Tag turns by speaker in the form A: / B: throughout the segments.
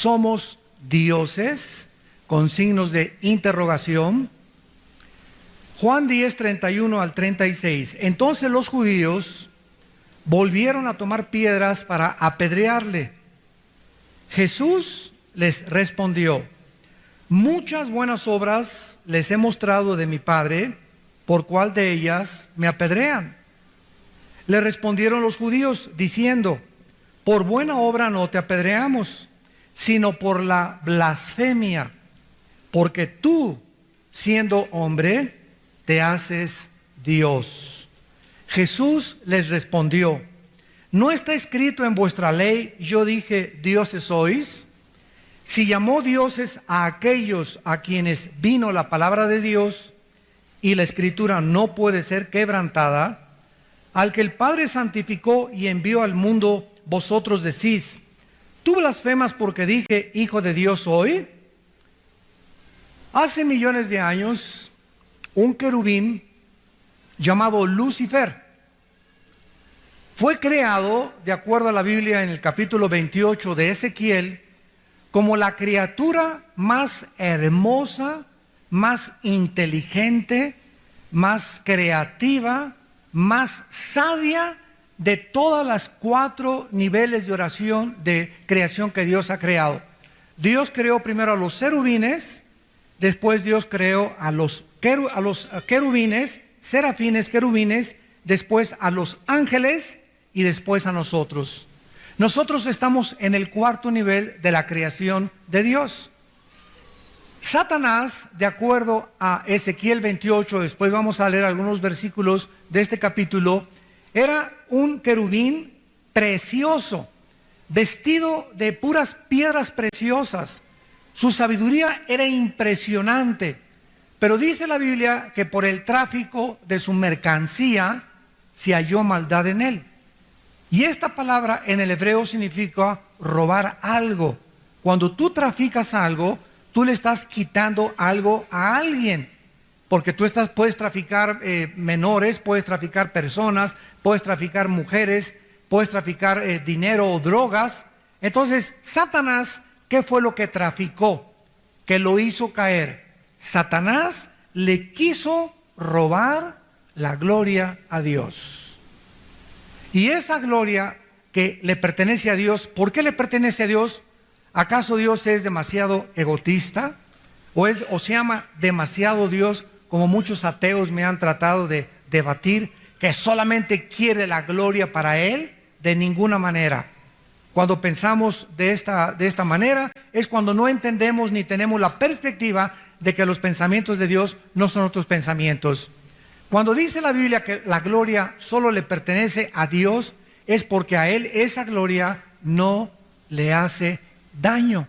A: somos dioses, con signos de interrogación. Juan 10, 31 al 36. Entonces los judíos volvieron a tomar piedras para apedrearle. Jesús les respondió: muchas buenas obras les he mostrado de mi Padre, ¿por cuál de ellas me apedrean? Le respondieron los judíos diciendo: por buena obra no te apedreamos, sino por la blasfemia, porque tú, siendo hombre, te haces Dios. Jesús les respondió: ¿no está escrito en vuestra ley, yo dije, dioses sois? Si llamó dioses a aquellos a quienes vino la palabra de Dios, y la escritura no puede ser quebrantada, al que el Padre santificó y envió al mundo, vosotros decís: ¿tú blasfemas porque dije, hijo de Dios soy? Hace millones de años, un querubín llamado Lucifer fue creado, de acuerdo a la Biblia en el capítulo 28 de Ezequiel, como la criatura más hermosa, más inteligente, más creativa, más sabia de todas las 4 niveles de oración de creación que Dios ha creado. Dios creó primero a los serafines, después Dios creó a los querubines, serafines, querubines, después a los ángeles y después a nosotros. Nosotros estamos en el 4º nivel de la creación de Dios. Satanás, de acuerdo a Ezequiel 28, después vamos a leer algunos versículos de este capítulo, era un querubín precioso, vestido de puras piedras preciosas. Su sabiduría era impresionante, pero dice la Biblia que por el tráfico de su mercancía se halló maldad en él. Y esta palabra en el hebreo significa robar algo. Cuando tú traficas algo, tú le estás quitando algo a alguien, porque tú puedes traficar menores, puedes traficar personas, puedes traficar mujeres, puedes traficar dinero o drogas. Entonces, Satanás, ¿qué fue lo que traficó? Que lo hizo caer. Satanás le quiso robar la gloria a Dios. Y esa gloria que le pertenece a Dios, ¿por qué le pertenece a Dios? ¿Acaso Dios es demasiado egotista? ¿O se llama demasiado Dios, como muchos ateos me han tratado de debatir, que solamente quiere la gloria para Él? De ninguna manera. Cuando pensamos de esta manera, es cuando no entendemos ni tenemos la perspectiva de que los pensamientos de Dios no son otros pensamientos. Cuando dice la Biblia que la gloria solo le pertenece a Dios, es porque a Él esa gloria no le hace daño.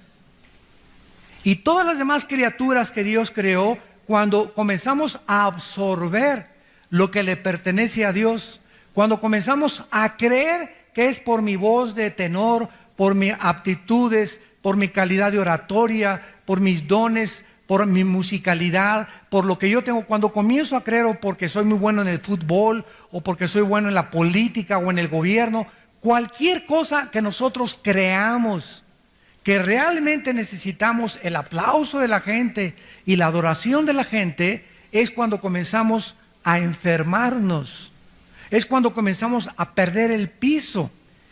A: Y todas las demás criaturas que Dios creó, cuando comenzamos a absorber lo que le pertenece a Dios, cuando comenzamos a creer que es por mi voz de tenor, por mis aptitudes, por mi calidad de oratoria, por mis dones, por mi musicalidad, por lo que yo tengo, cuando comienzo a creer o porque soy muy bueno en el fútbol, o porque soy bueno en la política o en el gobierno, cualquier cosa que nosotros creamos, que realmente necesitamos el aplauso de la gente y la adoración de la gente, es cuando comenzamos a enfermarnos, es cuando comenzamos a perder el piso.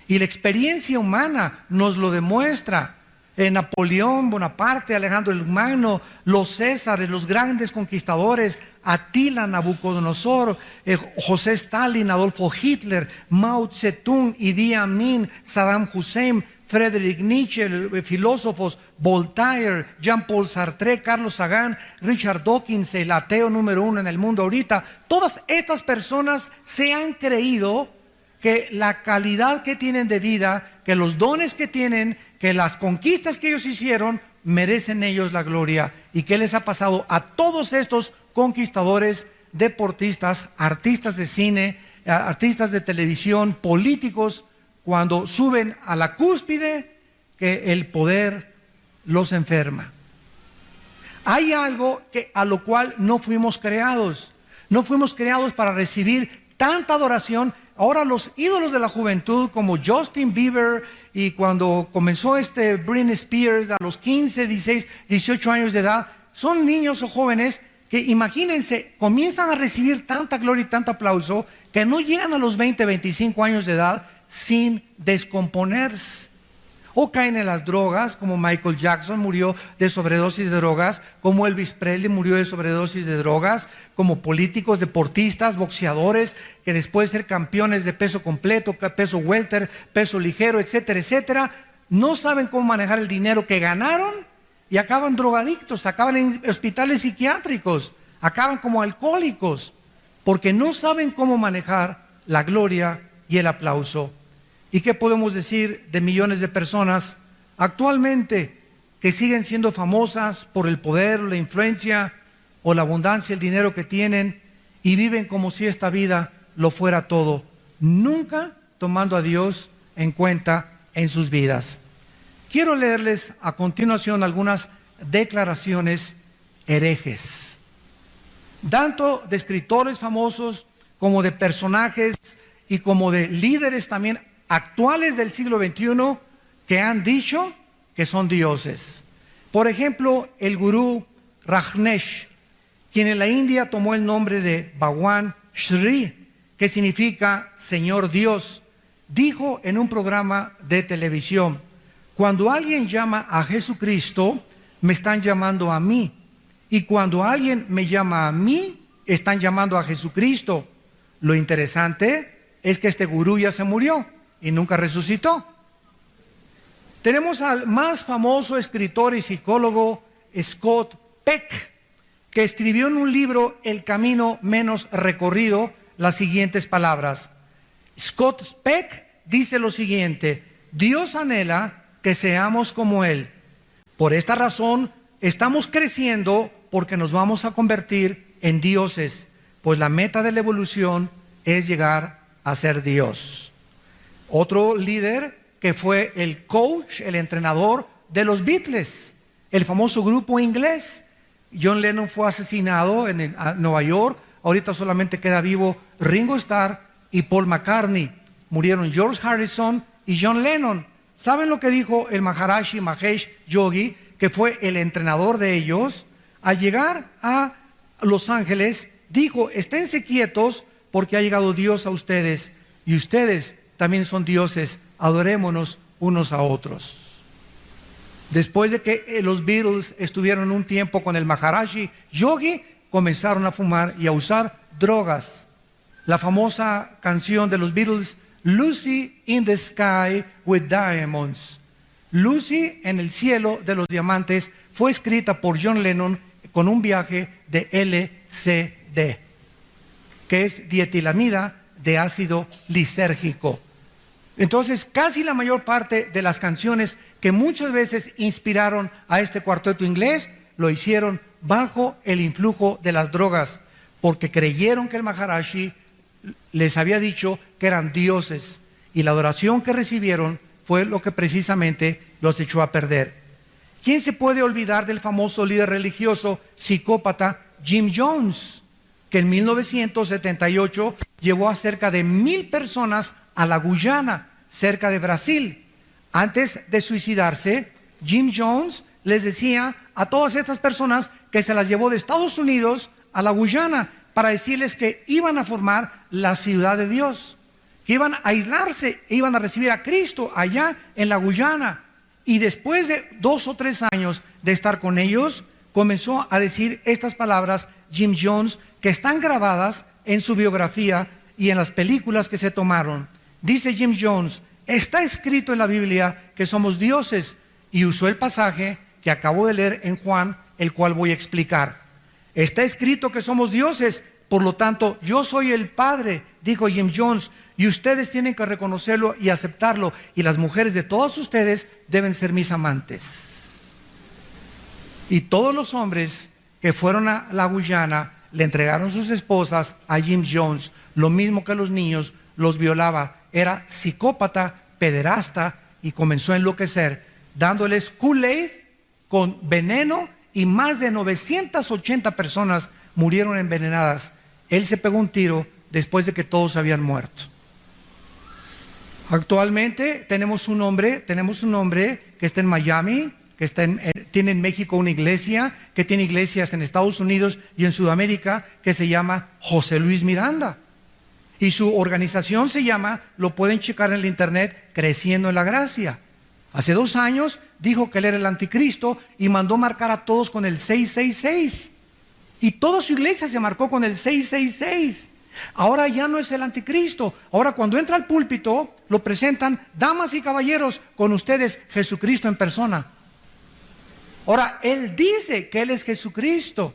A: Y la experiencia humana nos lo demuestra. Napoleón Bonaparte, Alejandro el Magno, los Césares, los grandes conquistadores, Atila, Nabucodonosor, José Stalin, Adolfo Hitler, Mao Zedong, Idi Amin, Saddam Hussein, Friedrich Nietzsche, filósofos, Voltaire, Jean-Paul Sartre, Carlos Sagan, Richard Dawkins, el ateo número 1 en el mundo ahorita. Todas estas personas se han creído que la calidad que tienen de vida, que los dones que tienen, que las conquistas que ellos hicieron, merecen ellos la gloria. ¿Y qué les ha pasado a todos estos conquistadores, deportistas, artistas de cine, artistas de televisión, políticos, cuando suben a la cúspide? Que el poder los enferma. Hay algo a lo cual no fuimos creados. No fuimos creados para recibir tanta adoración Ahora los ídolos de la juventud como Justin Bieber y cuando comenzó Britney Spears a los 15, 16, 18 años de edad, son niños o jóvenes que, imagínense, comienzan a recibir tanta gloria y tanto aplauso que no llegan a los 20, 25 años de edad sin descomponerse. O caen en las drogas, como Michael Jackson murió de sobredosis de drogas, como Elvis Presley murió de sobredosis de drogas, como políticos, deportistas, boxeadores, que después de ser campeones de peso completo, peso welter, peso ligero, etcétera, etcétera, no saben cómo manejar el dinero que ganaron y acaban drogadictos, acaban en hospitales psiquiátricos, acaban como alcohólicos, porque no saben cómo manejar la gloria y el aplauso. ¿Y qué podemos decir de millones de personas actualmente que siguen siendo famosas por el poder, la influencia o la abundancia, el dinero que tienen y viven como si esta vida lo fuera todo, nunca tomando a Dios en cuenta en sus vidas? Quiero leerles a continuación algunas declaraciones herejes, tanto de escritores famosos como de personajes y como de líderes también actuales del siglo XXI que han dicho que son dioses. Por ejemplo, el gurú Rajneesh, quien en la India tomó el nombre de Bhagwan Shri, que significa Señor Dios, dijo en un programa de televisión: cuando alguien llama a Jesucristo, me están llamando a mí, y cuando alguien me llama a mí, están llamando a Jesucristo. Lo interesante es que este gurú ya se murió y nunca resucitó. Tenemos al más famoso escritor y psicólogo Scott Peck, que escribió en un libro, El camino menos recorrido, las siguientes palabras. Scott Peck dice lo siguiente: Dios anhela que seamos como Él. Por esta razón estamos creciendo, porque nos vamos a convertir en dioses, pues la meta de la evolución es llegar a ser Dios. Otro líder que fue el coach, el entrenador de los Beatles, el famoso grupo inglés. John Lennon fue asesinado en Nueva York. Ahorita solamente queda vivo Ringo Starr y Paul McCartney. Murieron George Harrison y John Lennon. ¿Saben lo que dijo el Maharishi Mahesh Yogi, que fue el entrenador de ellos? Al llegar a Los Ángeles, dijo: esténse quietos porque ha llegado Dios a ustedes y ustedes también son dioses, adorémonos unos a otros. Después de que los Beatles estuvieron un tiempo con el Maharishi Yogi, comenzaron a fumar y a usar drogas. La famosa canción de los Beatles, Lucy in the Sky with Diamonds, Lucy en el cielo de los diamantes, fue escrita por John Lennon con un viaje de LSD, que es dietilamida de ácido lisérgico. Entonces, casi la mayor parte de las canciones que muchas veces inspiraron a este cuarteto inglés, lo hicieron bajo el influjo de las drogas, porque creyeron que el Maharishi les había dicho que eran dioses, y la adoración que recibieron fue lo que precisamente los echó a perder. ¿Quién se puede olvidar del famoso líder religioso psicópata Jim Jones, que en 1978 llevó a cerca de 1,000 personas a la Guyana, cerca de Brasil? Antes de suicidarse, Jim Jones les decía a todas estas personas que se las llevó de Estados Unidos a la Guyana para decirles que iban a formar la ciudad de Dios, que iban a aislarse e iban a recibir a Cristo allá en la Guyana. Y después de 2 o 3 años de estar con ellos, comenzó a decir estas palabras Jim Jones, que están grabadas en su biografía y en las películas que se tomaron. Dice Jim Jones: está escrito en la Biblia que somos dioses, y usó el pasaje que acabo de leer en Juan, el cual voy a explicar. Está escrito que somos dioses, por lo tanto yo soy el Padre, dijo Jim Jones, y ustedes tienen que reconocerlo y aceptarlo, y las mujeres de todos ustedes deben ser mis amantes. Y todos los hombres que fueron a la Guyana le entregaron sus esposas a Jim Jones, lo mismo que los niños, los violaba. Era psicópata, pederasta, y comenzó a enloquecer, dándoles Kool-Aid con veneno, y más de 980 personas murieron envenenadas. Él se pegó un tiro después de que todos habían muerto. Actualmente tenemos un hombre que está en Miami, que tiene en México una iglesia, que tiene iglesias en Estados Unidos y en Sudamérica, que se llama José Luis Miranda. Y su organización se llama, lo pueden checar en el internet, Creciendo en la Gracia. Hace 2 años dijo que él era el anticristo y mandó marcar a todos con el 666. Y toda su iglesia se marcó con el 666. Ahora ya no es el anticristo. Ahora cuando entra al púlpito, lo presentan: damas y caballeros, con ustedes Jesucristo en persona. Ahora, él dice que él es Jesucristo.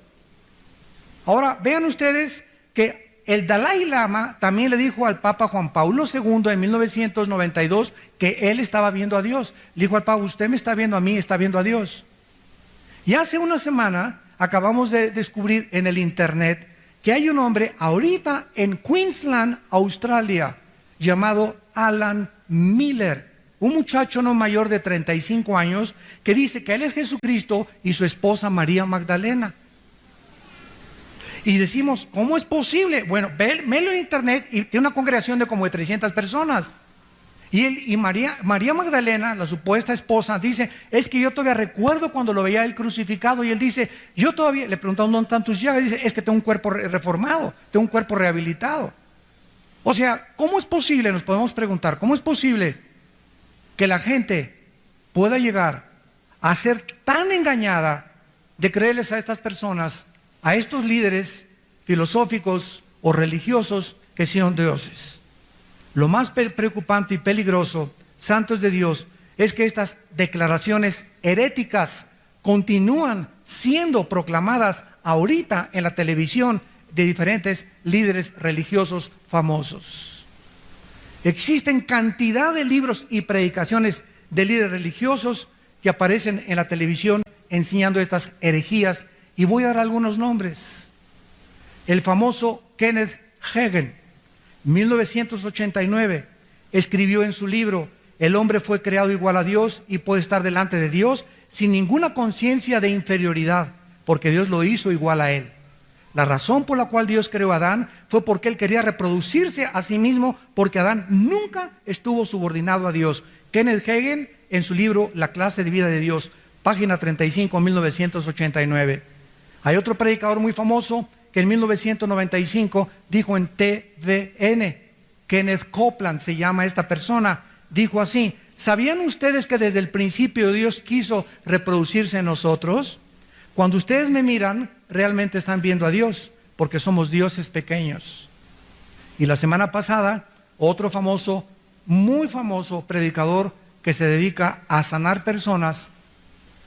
A: Ahora, vean ustedes que el Dalai Lama también le dijo al Papa Juan Pablo II en 1992 que él estaba viendo a Dios. Le dijo al Papa: usted me está viendo a mí, está viendo a Dios. Y hace una semana acabamos de descubrir en el internet que hay un hombre ahorita en Queensland, Australia, llamado Alan Miller, un muchacho no mayor de 35 años, que dice que él es Jesucristo y su esposa María Magdalena. Y decimos: ¿cómo es posible? Bueno, velo en internet y tiene una congregación de como de 300 personas. Y María Magdalena, la supuesta esposa, dice: es que yo todavía recuerdo cuando lo veía él crucificado. Y él dice: yo todavía, le preguntaron dónde están tus llagas, dice: es que tengo un cuerpo reformado, tengo un cuerpo rehabilitado. O sea, ¿cómo es posible? Nos podemos preguntar, ¿cómo es posible que la gente pueda llegar a ser tan engañada de creerles a estas personas, a estos líderes filosóficos o religiosos que son dioses? Lo más preocupante y peligroso, santos de Dios, es que estas declaraciones heréticas continúan siendo proclamadas ahorita en la televisión de diferentes líderes religiosos famosos. Existen cantidad de libros y predicaciones de líderes religiosos que aparecen en la televisión enseñando estas herejías, y voy a dar algunos nombres. El famoso Kenneth Hagin, 1989, escribió en su libro: el hombre fue creado igual a Dios y puede estar delante de Dios sin ninguna conciencia de inferioridad, porque Dios lo hizo igual a él. La razón por la cual Dios creó a Adán fue porque él quería reproducirse a sí mismo, porque Adán nunca estuvo subordinado a Dios. Kenneth Hagin, en su libro La clase de vida de Dios, página 35, 1989. Hay otro predicador muy famoso que en 1995 dijo en TVN, Kenneth Copeland se llama esta persona, dijo así: ¿sabían ustedes que desde el principio Dios quiso reproducirse en nosotros? Cuando ustedes me miran, realmente están viendo a Dios, porque somos dioses pequeños. Y la semana pasada, otro famoso, muy famoso predicador que se dedica a sanar personas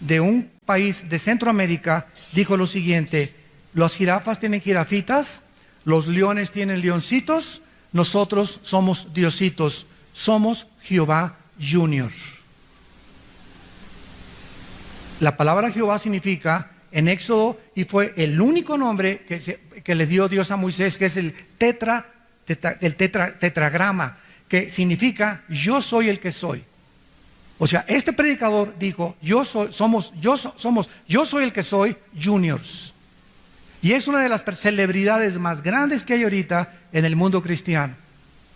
A: de un país de Centroamérica, dijo lo siguiente: las jirafas tienen jirafitas, los leones tienen leoncitos, nosotros somos diositos, somos Jehová Junior. La palabra Jehová significa en Éxodo, y fue el único nombre que le dio Dios a Moisés, que es el tetragrama, que significa yo soy el que soy. O sea, este predicador dijo: yo soy el que soy juniors. Y es una de las celebridades más grandes que hay ahorita en el mundo cristiano,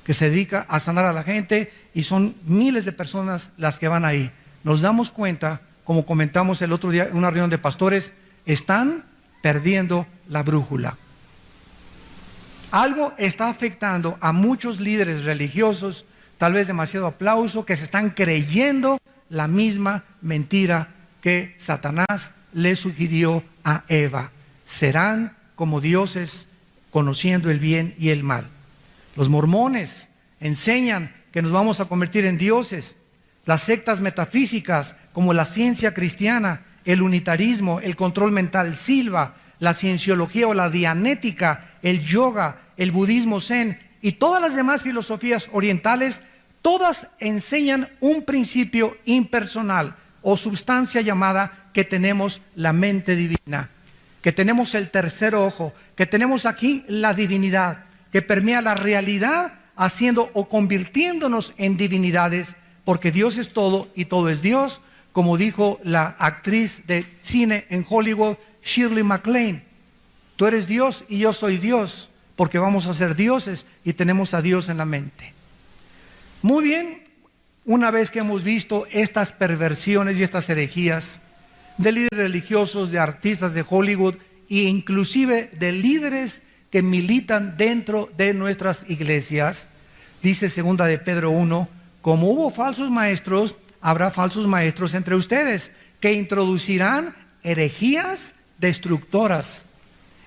A: que se dedica a sanar a la gente, y son miles de personas las que van ahí. Nos damos cuenta, como comentamos el otro día en una reunión de pastores, están perdiendo la brújula. Algo está afectando a muchos líderes religiosos, tal vez demasiado aplauso, que se están creyendo la misma mentira que Satanás le sugirió a Eva: serán como dioses, conociendo el bien y el mal. Los mormones enseñan que nos vamos a convertir en dioses. Las sectas metafísicas como la ciencia cristiana, el unitarismo, el control mental Silva, la cienciología o la dianética, el yoga, el budismo zen y todas las demás filosofías orientales, todas enseñan un principio impersonal o sustancia llamada que tenemos la mente divina, que tenemos el tercer ojo, que tenemos aquí la divinidad, que permea la realidad haciendo o convirtiéndonos en divinidades, porque Dios es todo y todo es Dios, como dijo la actriz de cine en Hollywood, Shirley MacLaine: tú eres Dios y yo soy Dios, porque vamos a ser dioses y tenemos a Dios en la mente. Muy bien, una vez que hemos visto estas perversiones y estas herejías de líderes religiosos, de artistas de Hollywood e inclusive de líderes que militan dentro de nuestras iglesias, dice 2 de Pedro 1, como hubo falsos maestros, habrá falsos maestros entre ustedes, que introducirán herejías destructoras,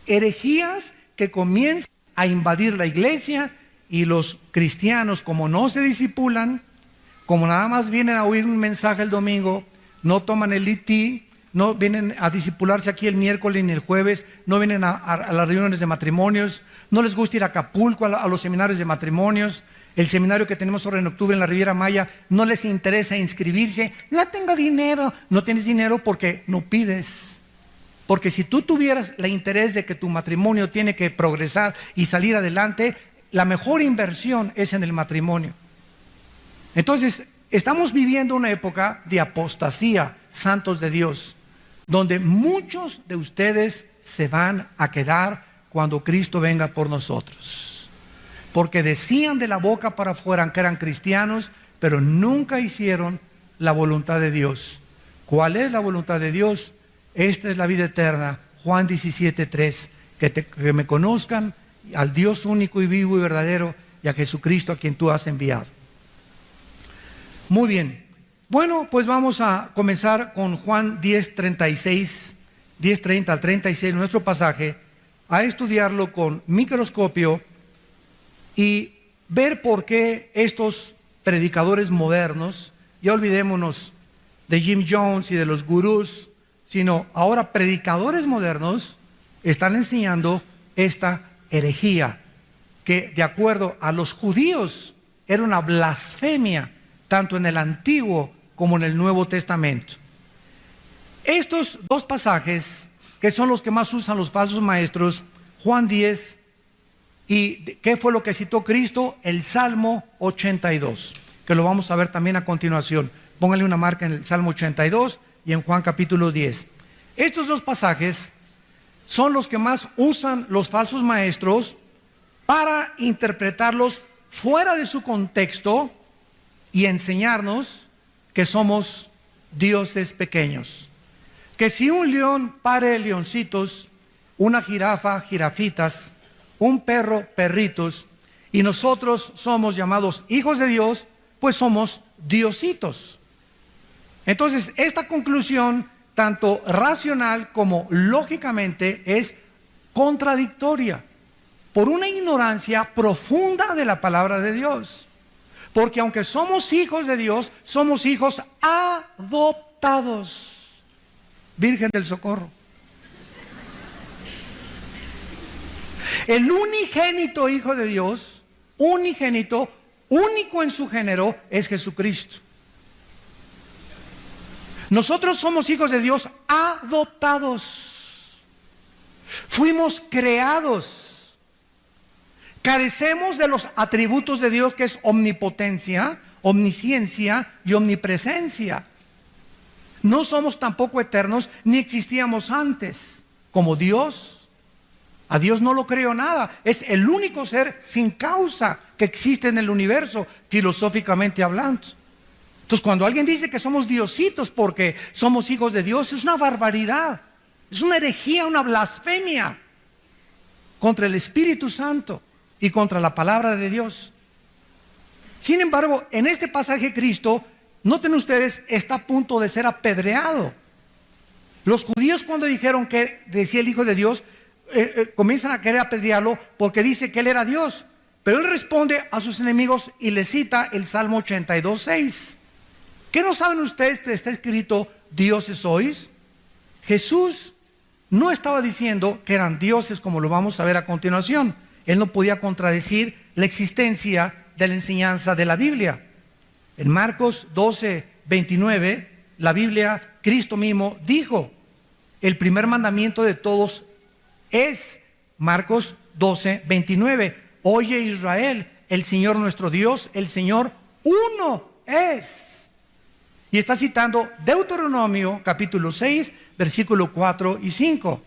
A: herejías que comiencen a invadir la iglesia, y los cristianos, como no se discipulan, como nada más vienen a oír un mensaje el domingo, no toman el IT, no vienen a discipularse aquí el miércoles ni el jueves, no vienen a las reuniones de matrimonios, no les gusta ir a Acapulco a los seminarios de matrimonios, el seminario que tenemos ahora en octubre en la Riviera Maya, no les interesa inscribirse, no tengo dinero. No tienes dinero porque no pides. Porque si tú tuvieras el interés de que tu matrimonio tiene que progresar y salir adelante, la mejor inversión es en el matrimonio. Entonces, estamos viviendo una época de apostasía, santos de Dios, donde muchos de ustedes se van a quedar cuando Cristo venga por nosotros. Porque decían de la boca para afuera que eran cristianos, pero nunca hicieron la voluntad de Dios. ¿Cuál es la voluntad de Dios? Esta es la vida eterna, Juan 17:3, que me conozcan al Dios único y vivo y verdadero, y a Jesucristo a quien tú has enviado. Muy bien. Bueno, pues vamos a comenzar con Juan 10:36, 10:30 al 36, nuestro pasaje, a estudiarlo con microscopio y ver por qué estos predicadores modernos, ya olvidémonos de Jim Jones y de los gurús, sino ahora predicadores modernos están enseñando esta herejía, que de acuerdo a los judíos era una blasfemia, tanto en el Antiguo como en el Nuevo Testamento. Estos dos pasajes, que son los que más usan los falsos maestros, Juan 10, ¿y qué fue lo que citó Cristo? El Salmo 82, que lo vamos a ver también a continuación. Pónganle una marca en el Salmo 82 y en Juan capítulo 10. Estos dos pasajes son los que más usan los falsos maestros para interpretarlos fuera de su contexto y enseñarnos que somos dioses pequeños. Que si un león pare leoncitos, una jirafa jirafitas, un perro perritos, y nosotros somos llamados hijos de Dios, pues somos diositos. Entonces, esta conclusión, tanto racional como lógicamente, es contradictoria por una ignorancia profunda de la palabra de Dios. Porque aunque somos hijos de Dios, somos hijos adoptados. Virgen del Socorro. El unigénito Hijo de Dios, unigénito, único en su género, es Jesucristo. Nosotros somos hijos de Dios adoptados. Fuimos creados. Carecemos de los atributos de Dios, que es omnipotencia, omnisciencia y omnipresencia. No somos tampoco eternos, ni existíamos antes como Dios. A Dios no lo creó nada. Es el único ser sin causa que existe en el universo, filosóficamente hablando. Entonces, cuando alguien dice que somos diositos porque somos hijos de Dios, es una barbaridad, es una herejía, una blasfemia contra el Espíritu Santo y contra la palabra de Dios. Sin embargo, en este pasaje Cristo, noten ustedes, está a punto de ser apedreado. Los judíos, cuando dijeron que decía el Hijo de Dios, comienzan a querer apedrearlo porque dice que él era Dios. Pero él responde a sus enemigos y les cita el Salmo 82:6. ¿Qué no saben ustedes que está escrito dioses sois? Jesús no estaba diciendo que eran dioses, como lo vamos a ver a continuación. Él no podía contradecir la existencia de la enseñanza de la Biblia. En Marcos 12:29, la Biblia, Cristo mismo dijo, el primer mandamiento de todos es, Marcos 12:29, oye Israel, el Señor nuestro Dios, el Señor uno es. Y está citando Deuteronomio capítulo 6, versículo 4 y 5.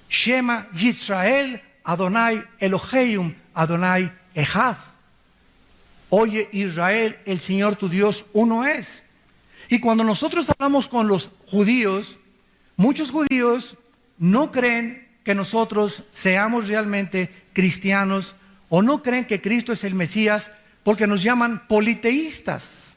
A: Shema Yisrael, Adonai Elohim, Adonai Echad. Oye Israel, el Señor tu Dios uno es. Y cuando nosotros hablamos con los judíos, muchos judíos no creen que nosotros seamos realmente cristianos o no creen que Cristo es el Mesías porque nos llaman politeístas.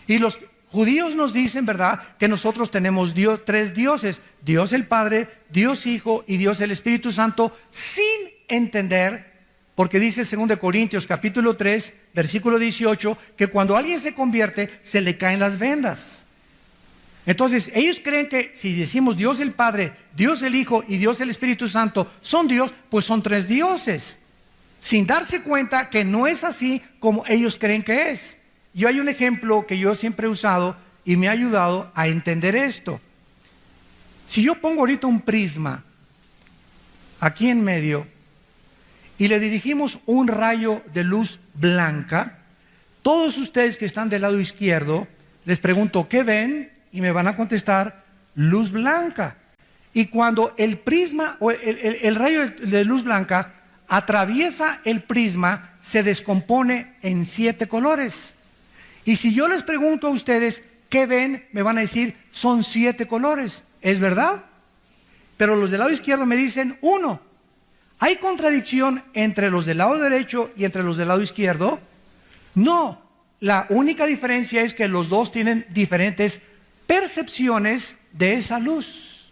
A: Y los judíos nos dicen, ¿verdad?, que nosotros tenemos tres dioses: Dios el Padre, Dios Hijo y Dios el Espíritu Santo, sin entender, porque dice 2 Corintios capítulo 3, versículo 18, que cuando alguien se convierte, se le caen las vendas. Entonces, ellos creen que si decimos Dios el Padre, Dios el Hijo y Dios el Espíritu Santo son Dios, pues son tres dioses, sin darse cuenta que no es así como ellos creen que es. Yo hay un ejemplo que yo siempre he usado y me ha ayudado a entender esto. Si yo pongo ahorita un prisma aquí en medio y le dirigimos un rayo de luz blanca, todos ustedes que están del lado izquierdo, les pregunto, ¿qué ven? Y me van a contestar, luz blanca. Y cuando el prisma o el rayo de luz blanca atraviesa el prisma, se descompone en 7 colores. Y si yo les pregunto a ustedes, ¿qué ven? Me van a decir, son 7 colores. ¿Es verdad? Pero los del lado izquierdo me dicen 1. ¿Hay contradicción entre los del lado derecho y entre los del lado izquierdo? No. La única diferencia es que los dos tienen diferentes percepciones de esa luz.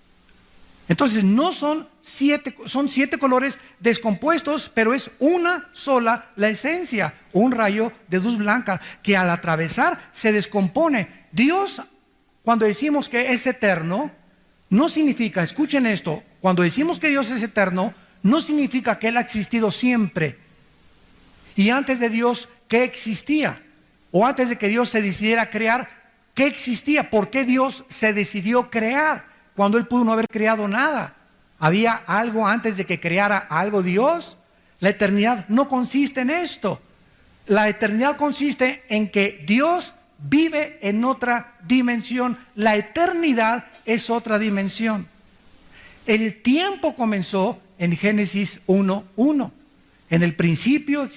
A: Entonces no son 7, son 7 colores descompuestos, pero es una sola la esencia, un rayo de luz blanca que al atravesar se descompone. Dios, cuando decimos que es eterno, no significa, escuchen esto, cuando decimos que Dios es eterno, no significa que Él ha existido siempre. Y antes de Dios, ¿qué existía? O antes de que Dios se decidiera crear, ¿qué existía? ¿Por qué Dios se decidió crear cuando Él pudo no haber creado nada? ¿Había algo antes de que creara algo Dios? La eternidad no consiste en esto. La eternidad consiste en que Dios vive en otra dimensión. La eternidad es otra dimensión. El tiempo comenzó en Génesis 1:1. En el principio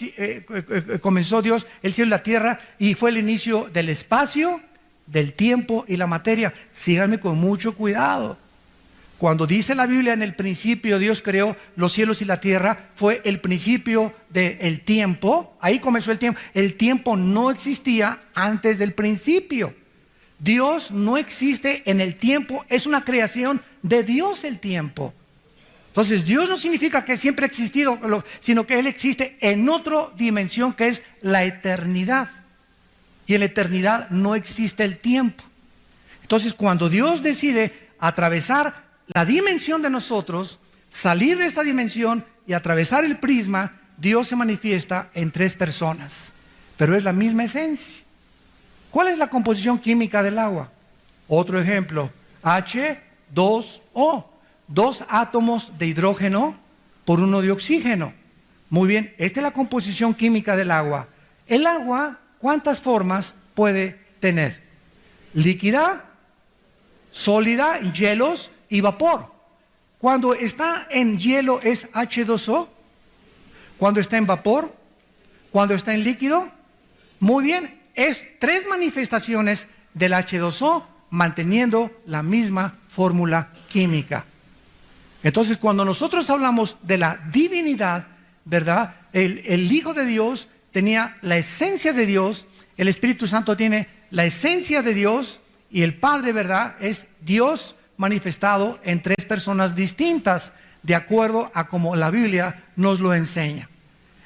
A: comenzó Dios el cielo y la tierra, y fue el inicio del espacio, del tiempo y la materia. Síganme con mucho cuidado. Cuando dice la Biblia, en el principio Dios creó los cielos y la tierra, fue el principio del tiempo. Ahí comenzó el tiempo. El tiempo no existía antes del principio. Dios no existe en el tiempo, es una creación de Dios el tiempo. Entonces Dios no significa que siempre ha existido, sino que Él existe en otra dimensión que es la eternidad. Y en la eternidad no existe el tiempo. Entonces cuando Dios decide atravesar la dimensión de nosotros, salir de esta dimensión y atravesar el prisma, Dios se manifiesta en 3 personas, pero es la misma esencia. ¿Cuál es la composición química del agua? Otro ejemplo, H2O, 2 átomos de hidrógeno por 1 de oxígeno. Muy bien, esta es la composición química del agua. El agua, ¿cuántas formas puede tener? Líquida, sólida, hielos y vapor. Cuando está en hielo es H2O. Cuando está en vapor, cuando está en líquido. Muy bien, es 3 manifestaciones del H2O manteniendo la misma fórmula química. Entonces cuando nosotros hablamos de la divinidad, ¿verdad? El Hijo de Dios tenía la esencia de Dios, el Espíritu Santo tiene la esencia de Dios, y el Padre, ¿verdad?, es Dios manifestado en 3 personas distintas, de acuerdo a como la Biblia nos lo enseña.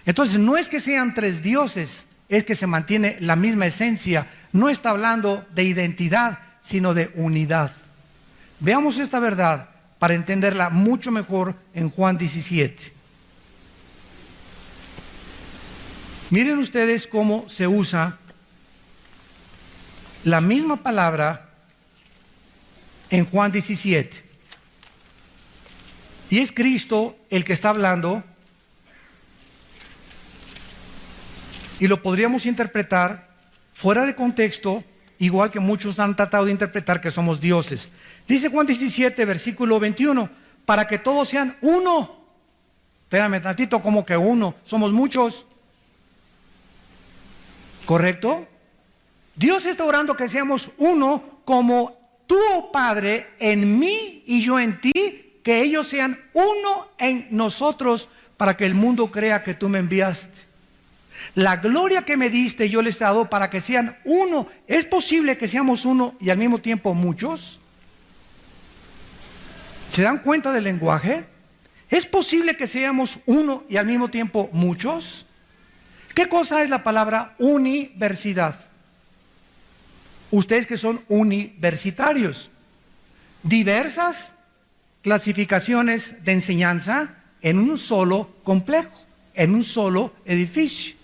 A: Entonces no es que sean 3 dioses, es que se mantiene la misma esencia. No está hablando de identidad, sino de unidad. Veamos esta verdad para entenderla mucho mejor en Juan 17. Miren ustedes cómo se usa la misma palabra en Juan 17. Y es Cristo el que está hablando, y lo podríamos interpretar fuera de contexto, igual que muchos han tratado de interpretar que somos dioses. Dice Juan 17, versículo 21, para que todos sean uno. Espérame tantito, como que uno, somos muchos. ¿Correcto? Dios está orando que seamos uno como tú, oh Padre, en mí y yo en ti, que ellos sean uno en nosotros para que el mundo crea que tú me enviaste. La gloria que me diste yo les he dado para que sean uno. ¿Es posible que seamos uno y al mismo tiempo muchos? ¿Se dan cuenta del lenguaje? ¿Es posible que seamos uno y al mismo tiempo muchos? ¿Qué cosa es la palabra universidad? Ustedes que son universitarios, diversas clasificaciones de enseñanza en un solo complejo, en un solo edificio,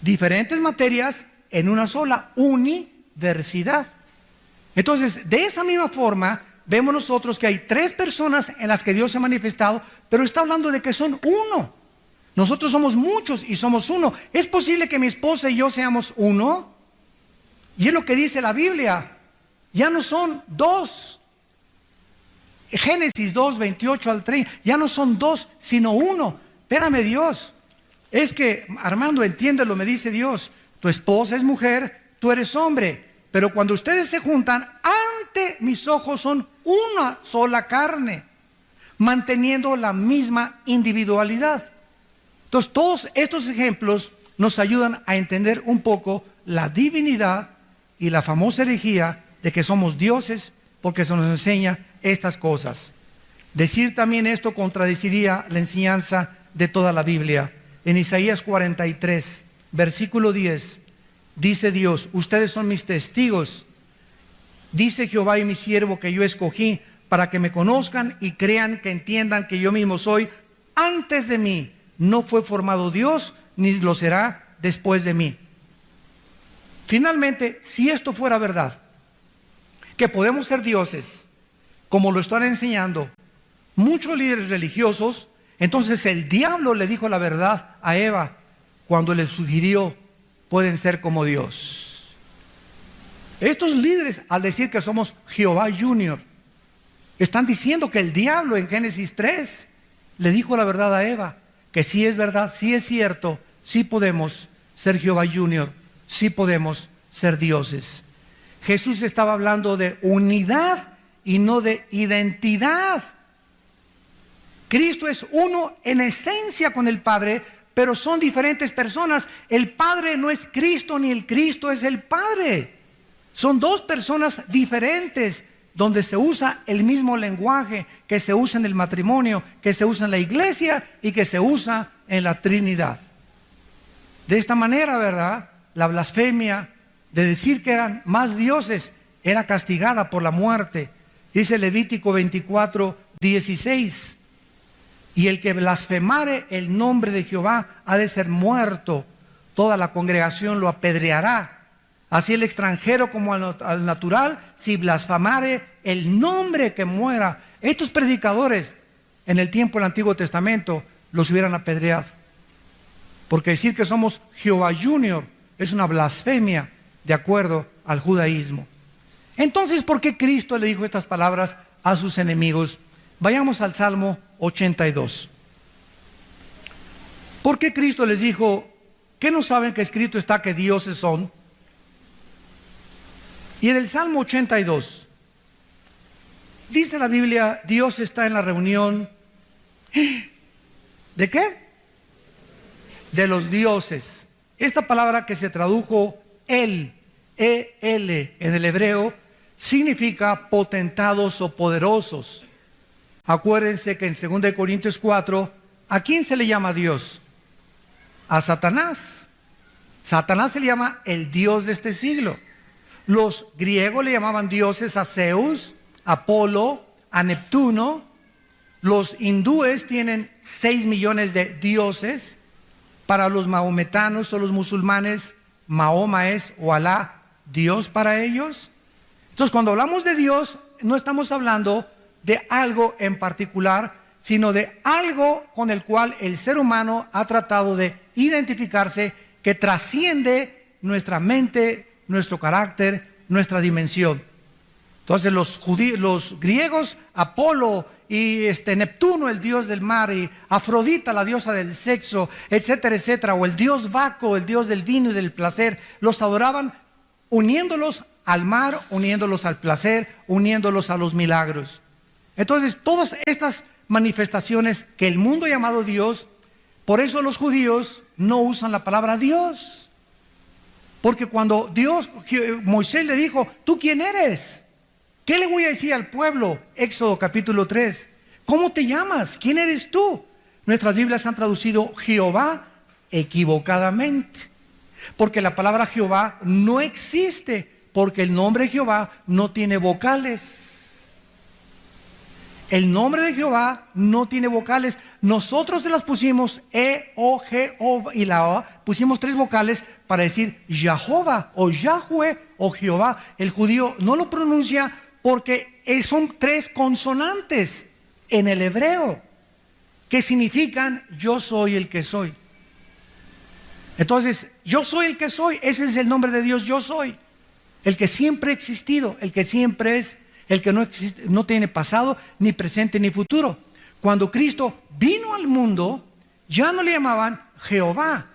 A: diferentes materias en una sola universidad. Entonces, de esa misma forma, vemos nosotros que hay tres personas en las que Dios se ha manifestado, pero está hablando de que son uno. Nosotros somos muchos y somos uno. ¿Es posible que mi esposa y yo seamos uno? Y es lo que dice la Biblia. Ya no son dos. Génesis 2, 28 al 30. Ya no son dos, sino uno. Espérame, Dios. Es que, Armando, entiéndelo, me dice Dios. Tu esposa es mujer, tú eres hombre. Pero cuando ustedes se juntan, ante mis ojos son una sola carne, manteniendo la misma individualidad. Entonces, todos estos ejemplos nos ayudan a entender un poco la divinidad y la famosa herejía de que somos dioses, porque se nos enseña estas cosas. Decir también esto contradeciría la enseñanza de toda la Biblia. En Isaías 43, versículo 10, dice Dios: ustedes son mis testigos, dice Jehová y mi siervo que yo escogí, para que me conozcan y crean, que entiendan que yo mismo soy. Antes de mí no fue formado Dios, ni lo será después de mí. Finalmente, si esto fuera verdad, que podemos ser dioses, como lo están enseñando muchos líderes religiosos, entonces el diablo le dijo la verdad a Eva cuando le sugirió: pueden ser como Dios. Estos líderes, al decir que somos Jehová Junior, están diciendo que el diablo en Génesis 3 le dijo la verdad a Eva, que sí es verdad, sí es cierto, sí podemos ser Jehová Junior, sí podemos ser dioses. Jesús estaba hablando de unidad y no de identidad. Cristo es uno en esencia con el Padre, pero son diferentes personas. El Padre no es Cristo, ni el Cristo es el Padre. Son dos personas diferentes, donde se usa el mismo lenguaje que se usa en el matrimonio, que se usa en la iglesia y que se usa en la Trinidad. De esta manera, ¿verdad?, la blasfemia de decir que eran más dioses era castigada por la muerte. Dice Levítico 24, 16: y el que blasfemare el nombre de Jehová ha de ser muerto, toda la congregación lo apedreará. Así el extranjero como al natural, si blasfemare el nombre, que muera. Estos predicadores en el tiempo del Antiguo Testamento los hubieran apedreado, porque decir que somos Jehová Junior es una blasfemia de acuerdo al judaísmo. Entonces, ¿por qué Cristo le dijo estas palabras a sus enemigos? Vayamos al Salmo 82. ¿Por qué Cristo les dijo: ¿qué no saben que escrito está que dioses son? Y en el Salmo 82 dice la Biblia: Dios está en la reunión. ¿De qué? De los dioses. Esta palabra que se tradujo el, E-L en el hebreo, significa potentados o poderosos. Acuérdense que en 2 Corintios 4, ¿a quién se le llama Dios? A Satanás. Satanás se le llama el Dios de este siglo. Los griegos le llamaban dioses a Zeus, a Apolo, a Neptuno. Los hindúes tienen 6 millones de dioses. Para los mahometanos o los musulmanes, Mahoma es, o Alá, Dios para ellos. Entonces, cuando hablamos de Dios, no estamos hablando de algo en particular, sino de algo con el cual el ser humano ha tratado de identificarse, que trasciende nuestra mente, nuestro carácter, nuestra dimensión. Entonces los griegos, Apolo y Neptuno, el dios del mar, y Afrodita, la diosa del sexo, etcétera, etcétera, o el dios Baco, el dios del vino y del placer, los adoraban uniéndolos al mar, uniéndolos al placer, uniéndolos a los milagros. Entonces, todas estas manifestaciones que el mundo ha llamado Dios, por eso los judíos no usan la palabra Dios. Porque cuando Moisés le dijo, ¿tú quién eres? ¿Qué le voy a decir al pueblo? Éxodo capítulo 3. ¿Cómo te llamas? ¿Quién eres tú? Nuestras Biblias han traducido Jehová equivocadamente. Porque la palabra Jehová no existe. Porque el nombre Jehová no tiene vocales. El nombre de Jehová no tiene vocales. Nosotros se las pusimos E, O, G, O y la O. Pusimos 3 vocales para decir Jehová o Yahweh o Jehová. El judío no lo pronuncia porque son 3 consonantes en el hebreo que significan yo soy el que soy. Entonces, yo soy el que soy, ese es el nombre de Dios, yo soy. El que siempre ha existido, el que siempre es, el que no existe, no tiene pasado, ni presente, ni futuro. Cuando Cristo vino al mundo, ya no le llamaban Jehová.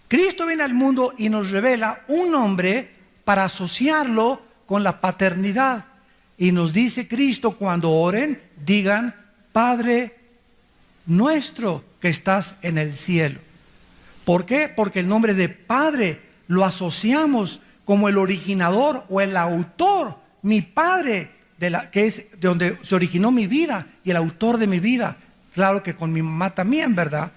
A: Cristo viene al mundo y nos revela un nombre para asociarlo con la paternidad. Y nos dice Cristo, cuando oren, digan, Padre nuestro que estás en el cielo. ¿Por qué? Porque el nombre de Padre lo asociamos como el originador o el autor, mi Padre, que es de donde se originó mi vida y el autor de mi vida. Claro que con mi mamá también, ¿verdad?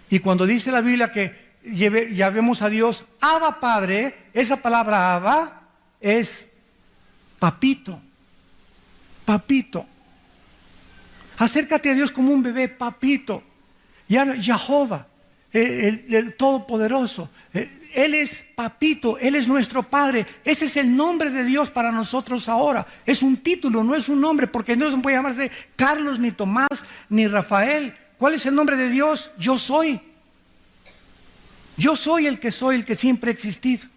A: Y cuando dice la Biblia que llamemos a Dios Abba Padre, esa palabra Abba es papito. Papito. Acércate a Dios como un bebé, papito. Jehová, el Todopoderoso. Él es papito, Él es nuestro Padre. Ese es el nombre de Dios para nosotros ahora. Es un título, no es un nombre, porque no se puede llamarse Carlos, ni Tomás, ni Rafael. ¿Cuál es el nombre de Dios? Yo soy. Yo soy, el que siempre ha existido.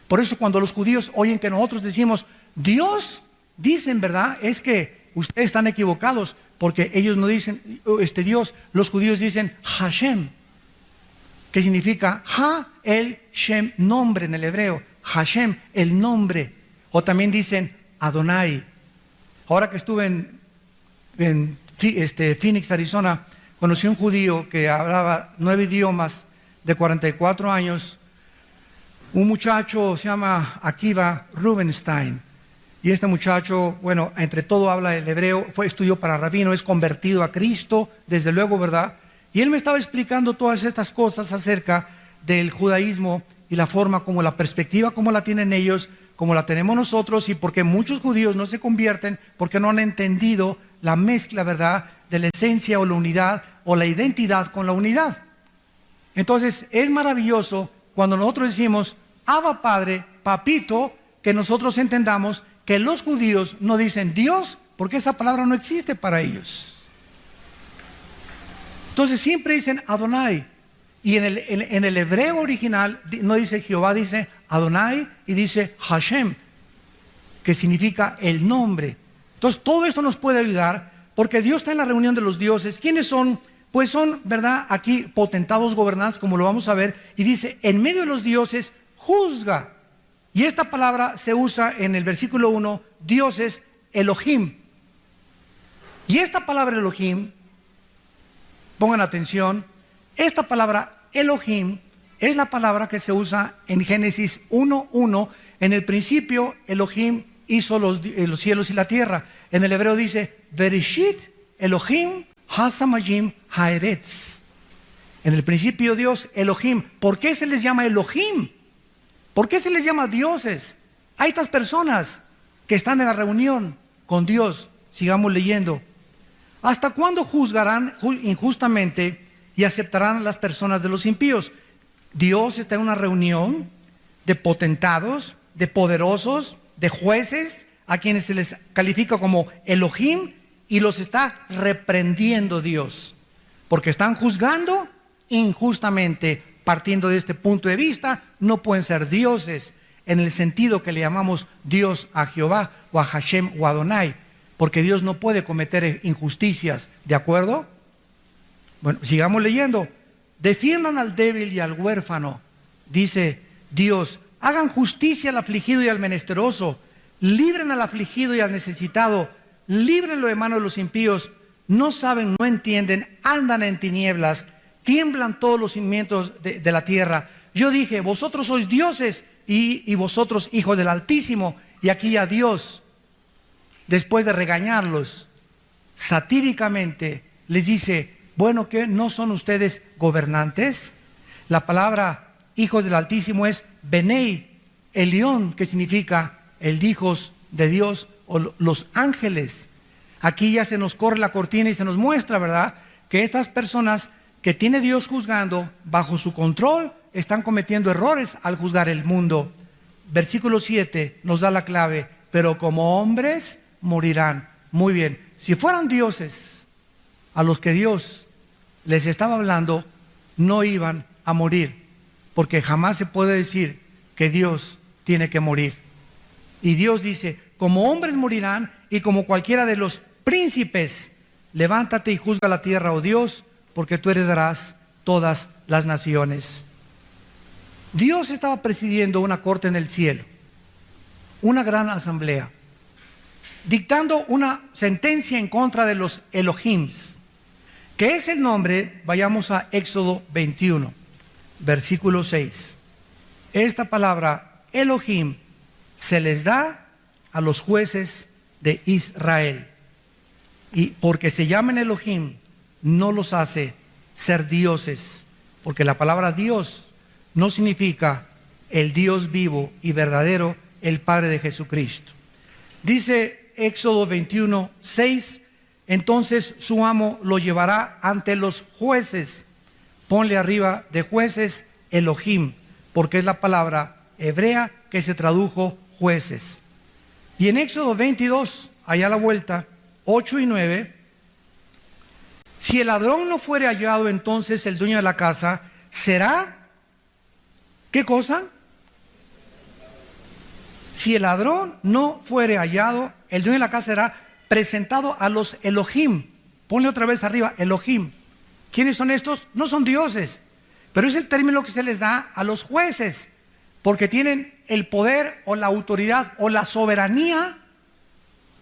A: Por eso cuando los judíos oyen que nosotros decimos Dios, dicen, ¿verdad? Es que ustedes están equivocados, porque ellos no dicen Dios, los judíos dicen Hashem, que significa Ha, el Shem, nombre en el hebreo, Hashem, el nombre. O también dicen Adonai. Ahora que estuve en Phoenix, Arizona, conocí a un judío que hablaba 9 idiomas, de 44 años, un muchacho se llama Akiva Rubenstein. Y este muchacho, bueno, entre todo habla el hebreo, estudió para rabino, es convertido a Cristo, desde luego, ¿verdad? Y él me estaba explicando todas estas cosas acerca del judaísmo y la forma como la perspectiva como la tienen ellos, como la tenemos nosotros, y porque muchos judíos no se convierten porque no han entendido la mezcla, ¿verdad?, de la esencia o la unidad o la identidad con la unidad. Entonces, es maravilloso cuando nosotros decimos Abba Padre, papito, que nosotros entendamos que los judíos no dicen Dios, porque esa palabra no existe para ellos. Entonces siempre dicen Adonai. Y en el hebreo original no dice Jehová, dice Adonai y dice Hashem, que significa el nombre. Entonces todo esto nos puede ayudar, porque Dios está en la reunión de los dioses. ¿Quiénes son? Pues son, ¿verdad?, aquí potentados, gobernantes, como lo vamos a ver. Y dice, en medio de los dioses, juzga. Y esta palabra se usa en el versículo 1, dioses, Elohim. Y esta palabra Elohim, pongan atención, esta palabra Elohim es la palabra que se usa en Génesis 1:1. En el principio Elohim hizo los cielos y la tierra. En el hebreo dice, Bereshit Elohim Hasamayim Haeretz. En el principio Dios, Elohim. ¿Por qué se les llama Elohim? ¿Por qué se les llama dioses? Hay estas personas que están en la reunión con Dios. Sigamos leyendo. ¿Hasta cuándo juzgarán injustamente y aceptarán a las personas de los impíos? Dios está en una reunión de potentados, de poderosos, de jueces, a quienes se les califica como Elohim, y los está reprendiendo Dios, porque están juzgando injustamente. Partiendo de este punto de vista, no pueden ser dioses. en el sentido que le llamamos Dios a Jehová o a Hashem o Adonai, porque Dios no puede cometer injusticias, ¿de acuerdo? Bueno, sigamos leyendo. Defiendan al débil y al huérfano, dice Dios. Hagan justicia al afligido y al menesteroso. Libren al afligido y al necesitado. Líbrenlo de mano de los impíos. No saben, no entienden, andan en tinieblas. Tiemblan todos los cimientos de la tierra. Yo dije, vosotros sois dioses y vosotros hijos del Altísimo. Y aquí a Dios, después de regañarlos satíricamente, les dice, bueno, ¿qué? ¿No son ustedes gobernantes? La palabra hijos del Altísimo es Benei Elión, que significa el hijos de Dios o los ángeles. Aquí ya se nos corre la cortina y se nos muestra, ¿verdad?, que estas personas que tiene Dios juzgando bajo su control están cometiendo errores al juzgar el mundo. Versículo 7 nos da la clave, pero como hombres morirán. Muy bien, si fueran dioses a los que Dios les estaba hablando, no iban a morir, porque jamás se puede decir que Dios tiene que morir. Y Dios dice, como hombres morirán y como cualquiera de los príncipes, levántate y juzga la tierra, oh Dios, porque tú heredarás todas las naciones. Dios estaba presidiendo una corte en el cielo, una gran asamblea, dictando una sentencia en contra de los Elohims, que es el nombre. Vayamos a Éxodo 21, versículo 6. Esta palabra Elohim se les da a los jueces de Israel, y porque se llaman Elohim no los hace ser dioses, porque la palabra Dios no significa el Dios vivo y verdadero, el Padre de Jesucristo. Dice Éxodo 21, 6, entonces su amo lo llevará ante los jueces. Ponle arriba de jueces Elohim, porque es la palabra hebrea que se tradujo jueces. Y en Éxodo 22, allá a la vuelta, 8 y 9, si el ladrón no fuere hallado, entonces el dueño de la casa será, ¿qué cosa? Si el ladrón no fuere hallado, el dueño de la casa será presentado a los Elohim. Ponle otra vez arriba, Elohim. ¿Quiénes son estos? No son dioses, pero es el término que se les da a los jueces, porque tienen el poder o la autoridad o la soberanía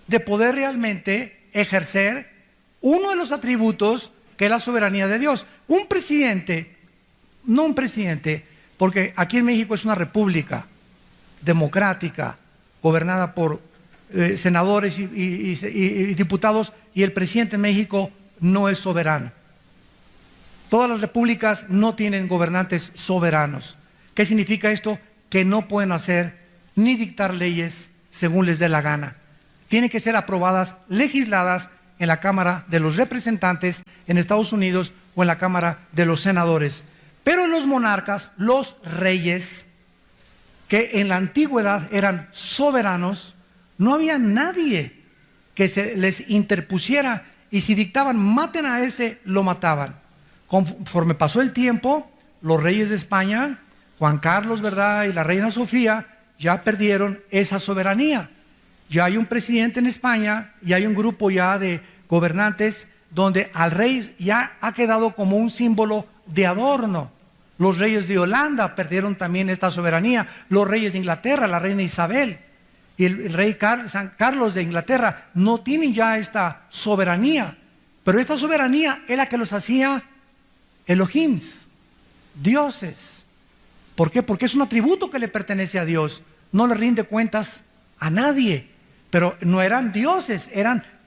A: de poder realmente ejercer uno de los atributos que es la soberanía de Dios. Un presidente, no un presidente, porque aquí en México es una república democrática, gobernada por senadores y diputados, y el presidente en México no es soberano. Todas las repúblicas no tienen gobernantes soberanos. ¿Qué significa esto? Que no pueden hacer ni dictar leyes según les dé la gana. Tienen que ser aprobadas, legisladas en la Cámara de los Representantes en Estados Unidos o en la Cámara de los Senadores. Pero los monarcas, los reyes, que en la antigüedad eran soberanos, no había nadie que se les interpusiera, y si dictaban maten a ese, lo mataban. Conforme pasó el tiempo, los reyes de España, Juan Carlos, ¿verdad?, y la reina Sofía, ya perdieron esa soberanía. Ya hay un presidente en España y hay un grupo ya de gobernantes donde al rey ya ha quedado como un símbolo de adorno. Los reyes de Holanda perdieron también esta soberanía. Los reyes de Inglaterra, la reina Isabel y el rey San Carlos de Inglaterra no tienen ya esta soberanía. Pero esta soberanía es la que los hacía Elohims, dioses. ¿Por qué? Porque es un atributo que le pertenece a Dios. No le rinde cuentas a nadie. Pero no eran dioses,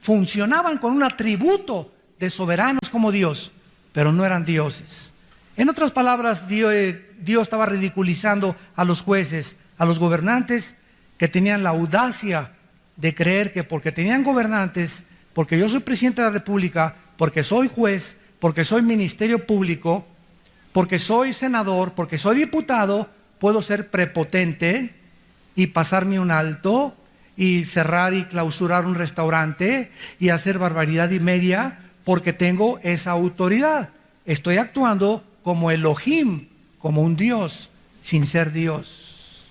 A: funcionaban con un atributo de soberanos como Dios, pero no eran dioses. En otras palabras, Dios estaba ridiculizando a los jueces, a los gobernantes que tenían la audacia de creer que porque tenían gobernantes, porque yo soy presidente de la República, porque soy juez, porque soy ministerio público, porque soy senador, porque soy diputado, puedo ser prepotente y pasarme un alto y cerrar y clausurar un restaurante y hacer barbaridad y media porque tengo esa autoridad. Estoy actuando como Elohim, como un Dios, sin ser Dios.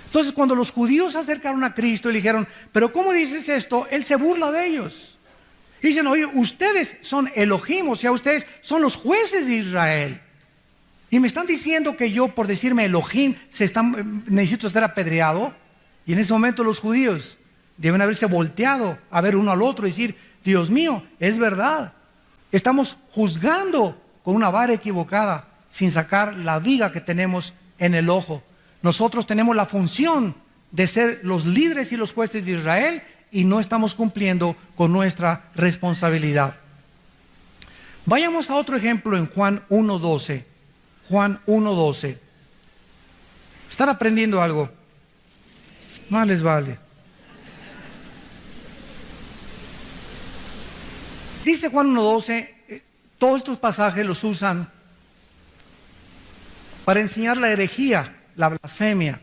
A: Entonces, cuando los judíos se acercaron a Cristo y le dijeron, pero ¿cómo dices esto? Él se burla de ellos. Dicen, oye, ustedes son Elohim, o sea, ustedes son los jueces de Israel. Y me están diciendo que yo, por decirme Elohim, necesito ser apedreado. Y en ese momento los judíos deben haberse volteado a ver uno al otro y decir, Dios mío, es verdad. Estamos juzgando con una vara equivocada, sin sacar la viga que tenemos en el ojo. Nosotros tenemos la función de ser los líderes y los jueces de Israel y no estamos cumpliendo con nuestra responsabilidad. Vayamos a otro ejemplo en Juan 1:12. Juan 1:12. ¿Están aprendiendo algo? Más les vale. Dice Juan 1:12, todos estos pasajes los usan para enseñar la herejía, la blasfemia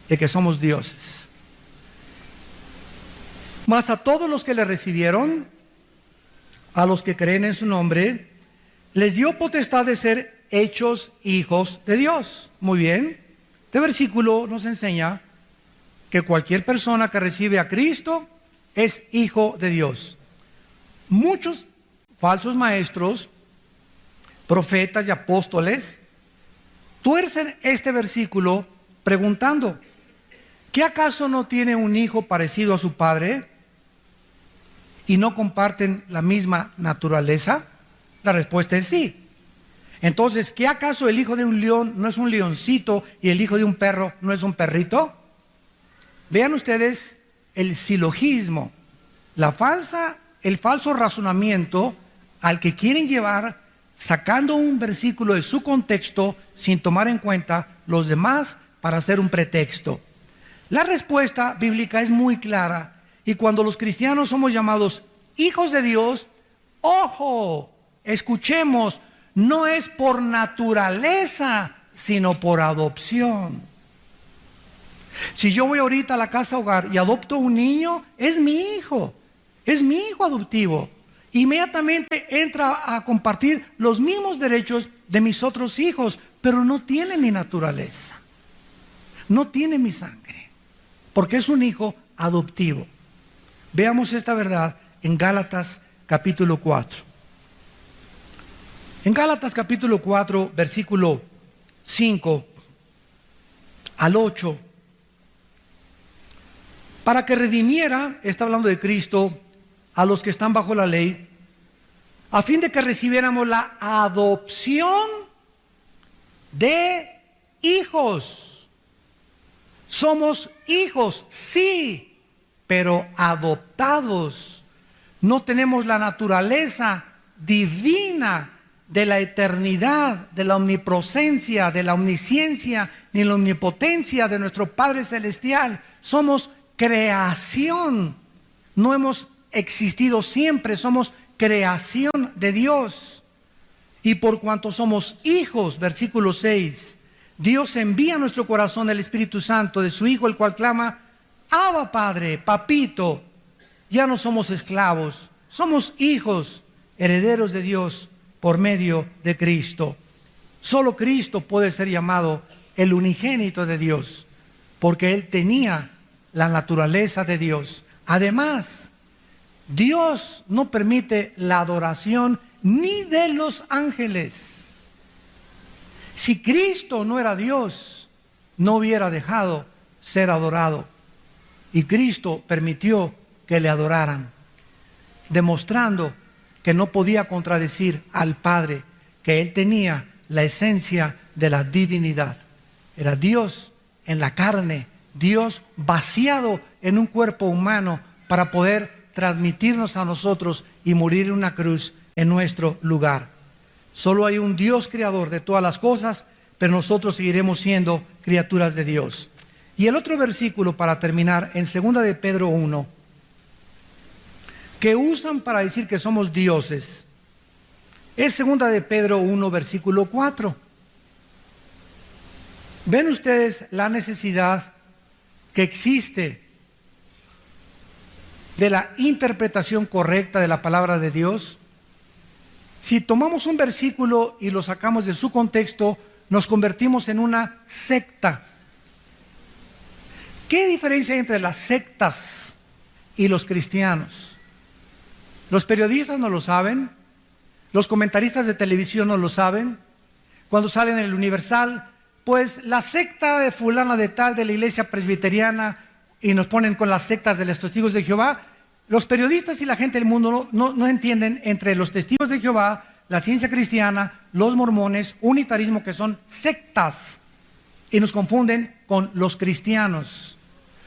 A: de que somos dioses. Mas a todos los que le recibieron, a los que creen en su nombre, les dio potestad de ser hechos hijos de Dios. Muy bien. Este versículo nos enseña que cualquier persona que recibe a Cristo es hijo de Dios. Muchos falsos maestros, profetas y apóstoles tuercen este versículo preguntando, ¿qué acaso no tiene un hijo parecido a su padre y no comparten la misma naturaleza? La respuesta es sí. Entonces, ¿qué acaso el hijo de un león no es un leoncito y el hijo de un perro no es un perrito? Vean ustedes el silogismo, el falso razonamiento al que quieren llevar sacando un versículo de su contexto sin tomar en cuenta los demás para hacer un pretexto. La respuesta bíblica es muy clara y cuando los cristianos somos llamados hijos de Dios, ojo, escuchemos, no es por naturaleza, sino por adopción. Si yo voy ahorita a la casa hogar y adopto un niño, es mi hijo adoptivo. Inmediatamente entra a compartir los mismos derechos de mis otros hijos, pero no tiene mi naturaleza, no tiene mi sangre, porque es un hijo adoptivo. Veamos esta verdad en Gálatas capítulo 4. En Gálatas capítulo 4, versículo 5 al 8, para que redimiera, está hablando de Cristo, a los que están bajo la ley, a fin de que recibiéramos la adopción de hijos. Somos hijos, sí, pero adoptados. No tenemos la naturaleza divina de la eternidad, de la omnipresencia, de la omnisciencia, ni la omnipotencia de nuestro Padre Celestial. Somos creación, no hemos existido siempre, somos creación de Dios. Y por cuanto somos hijos, versículo 6, Dios envía a nuestro corazón el Espíritu Santo de su Hijo, el cual clama, Abba Padre, papito. Ya no somos esclavos, somos hijos, herederos de Dios por medio de Cristo. Solo Cristo puede ser llamado el unigénito de Dios, porque Él tenía la naturaleza de Dios. Además, Dios no permite la adoración ni de los ángeles. Si Cristo no era Dios, no hubiera dejado ser adorado. Y Cristo permitió que le adoraran, demostrando que no podía contradecir al Padre, que Él tenía la esencia de la divinidad. Era Dios en la carne, Dios vaciado en un cuerpo humano para poder transmitirnos a nosotros y morir en una cruz en nuestro lugar. Solo hay un Dios creador de todas las cosas, pero nosotros seguiremos siendo criaturas de Dios. Y el otro versículo para terminar, en 2 de Pedro 1, que usan para decir que somos dioses, es 2 de Pedro 1, versículo 4. ¿Ven ustedes la necesidad que existe de la interpretación correcta de la palabra de Dios? Si tomamos un versículo y lo sacamos de su contexto, nos convertimos en una secta. ¿Qué diferencia hay entre las sectas y los cristianos? Los periodistas no lo saben, los comentaristas de televisión no lo saben. Cuando salen en el Universal, pues la secta de fulana de tal de la iglesia presbiteriana, y nos ponen con las sectas de los testigos de Jehová. Los periodistas y la gente del mundo no entienden entre los testigos de Jehová, la ciencia cristiana, los mormones, unitarismo, que son sectas, y nos confunden con los cristianos.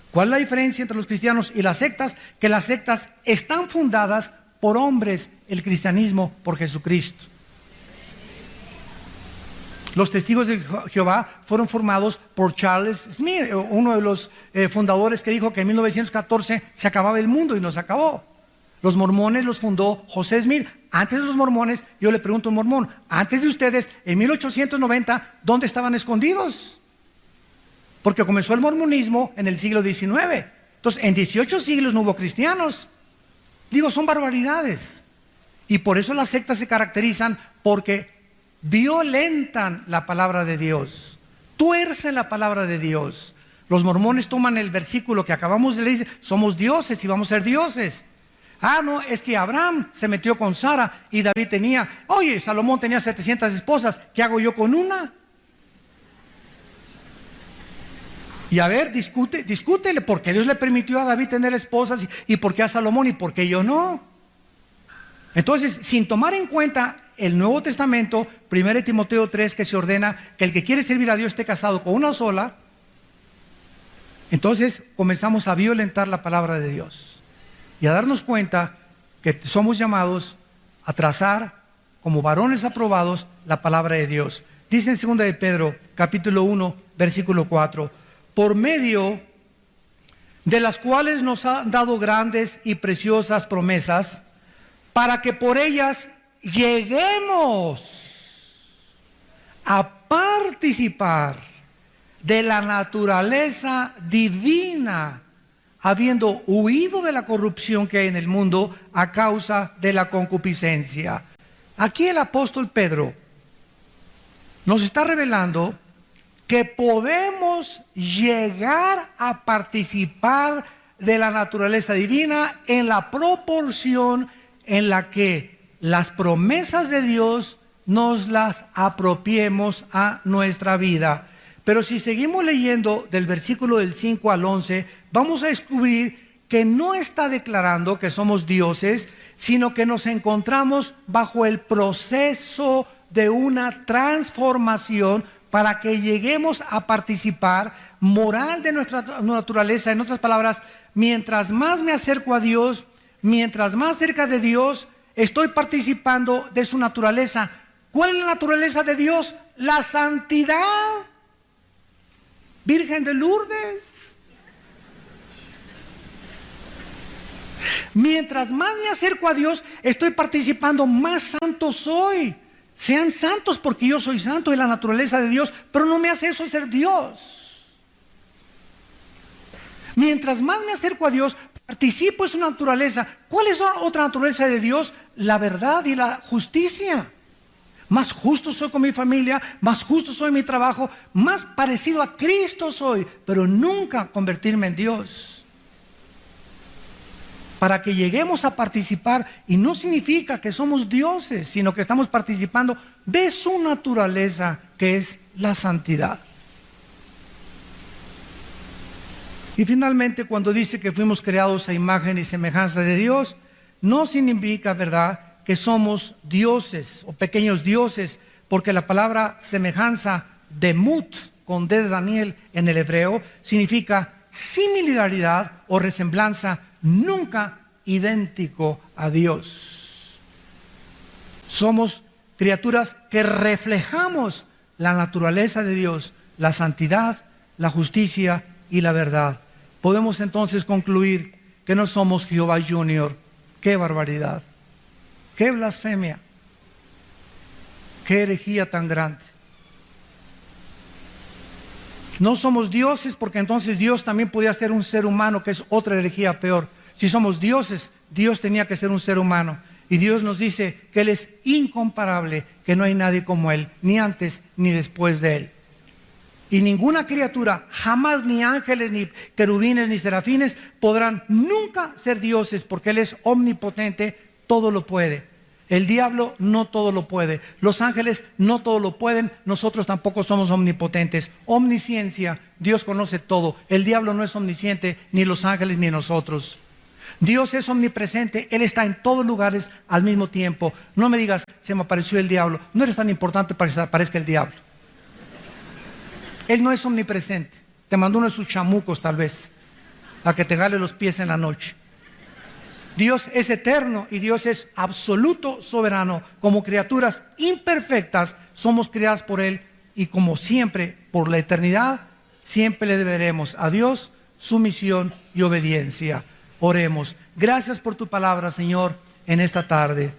A: ¿Cuál es la diferencia entre los cristianos y las sectas? Que las sectas están fundadas por hombres, el cristianismo por Jesucristo. Los testigos de Jehová fueron formados por Charles Smith, uno de los fundadores que dijo que en 1914 se acababa el mundo, y nos acabó. Los mormones los fundó José Smith. Antes de los mormones, yo le pregunto a un mormón, antes de ustedes, en 1890, ¿dónde estaban escondidos? Porque comenzó el mormonismo en el siglo XIX. Entonces, en 18 siglos no hubo cristianos. Digo, son barbaridades. Y por eso las sectas se caracterizan porque violentan la palabra de Dios, tuercen la palabra de Dios. Los mormones toman el versículo que acabamos de leer, somos dioses y vamos a ser dioses. No, es que Abraham se metió con Sara y David tenía, oye, Salomón tenía 700 esposas, ¿qué hago yo con una? Y a ver, discútele, ¿por qué Dios le permitió a David tener esposas y por qué a Salomón y por qué yo no? Entonces, sin tomar en cuenta el Nuevo Testamento, 1 Timoteo 3, que se ordena que el que quiere servir a Dios esté casado con una sola, entonces comenzamos a violentar la palabra de Dios y a darnos cuenta que somos llamados a trazar como varones aprobados la palabra de Dios. Dice en 2 de Pedro, capítulo 1, versículo 4, por medio de las cuales nos han dado grandes y preciosas promesas, para que por ellas lleguemos a participar de la naturaleza divina, habiendo huido de la corrupción que hay en el mundo a causa de la concupiscencia. Aquí el apóstol Pedro nos está revelando que podemos llegar a participar de la naturaleza divina en la proporción en la que las promesas de Dios nos las apropiemos a nuestra vida. Pero si seguimos leyendo del versículo del 5 al 11, vamos a descubrir que no está declarando que somos dioses, sino que nos encontramos bajo el proceso de una transformación para que lleguemos a participar moral de nuestra naturaleza. En otras palabras, mientras más me acerco a Dios, mientras más cerca de Dios, estoy participando de su naturaleza. ¿Cuál es la naturaleza de Dios? La santidad. Virgen de Lourdes. Mientras más me acerco a Dios, estoy participando, más santo soy. Sean santos porque yo soy santo, es la naturaleza de Dios, pero no me hace eso ser Dios. Mientras más me acerco a Dios, participo en su naturaleza. ¿Cuál es otra naturaleza de Dios? La verdad y la justicia. Más justo soy con mi familia, más justo soy en mi trabajo, más parecido a Cristo soy, pero nunca convertirme en Dios. Para que lleguemos a participar, y no significa que somos dioses, sino que estamos participando de su naturaleza, que es la santidad. Y finalmente, cuando dice que fuimos creados a imagen y semejanza de Dios, no significa, ¿verdad?, que somos dioses o pequeños dioses, porque la palabra semejanza, demut, con D de Daniel en el hebreo, significa similaridad o resemblanza, nunca idéntico a Dios. Somos criaturas que reflejamos la naturaleza de Dios, la santidad, la justicia y la verdad. Podemos entonces concluir que no somos Jehová Junior. ¡Qué barbaridad! ¡Qué blasfemia! ¡Qué herejía tan grande! No somos dioses, porque entonces Dios también podía ser un ser humano, que es otra herejía peor. Si somos dioses, Dios tenía que ser un ser humano. Y Dios nos dice que Él es incomparable, que no hay nadie como Él, ni antes ni después de Él. Y ninguna criatura, jamás ni ángeles, ni querubines, ni serafines, podrán nunca ser dioses, porque Él es omnipotente, todo lo puede. El diablo no todo lo puede. Los ángeles no todo lo pueden. Nosotros tampoco somos omnipotentes. Omnisciencia, Dios conoce todo. El diablo no es omnisciente, ni los ángeles, ni nosotros. Dios es omnipresente, Él está en todos lugares al mismo tiempo. No me digas, se me apareció el diablo. No eres tan importante para que se aparezca el diablo. Él no es omnipresente. Te mandó uno de sus chamucos tal vez, a que te jale los pies en la noche. Dios es eterno y Dios es absoluto soberano. Como criaturas imperfectas somos creadas por Él, y como siempre, por la eternidad, siempre le deberemos a Dios sumisión y obediencia. Oremos. Gracias por tu palabra, Señor, en esta tarde.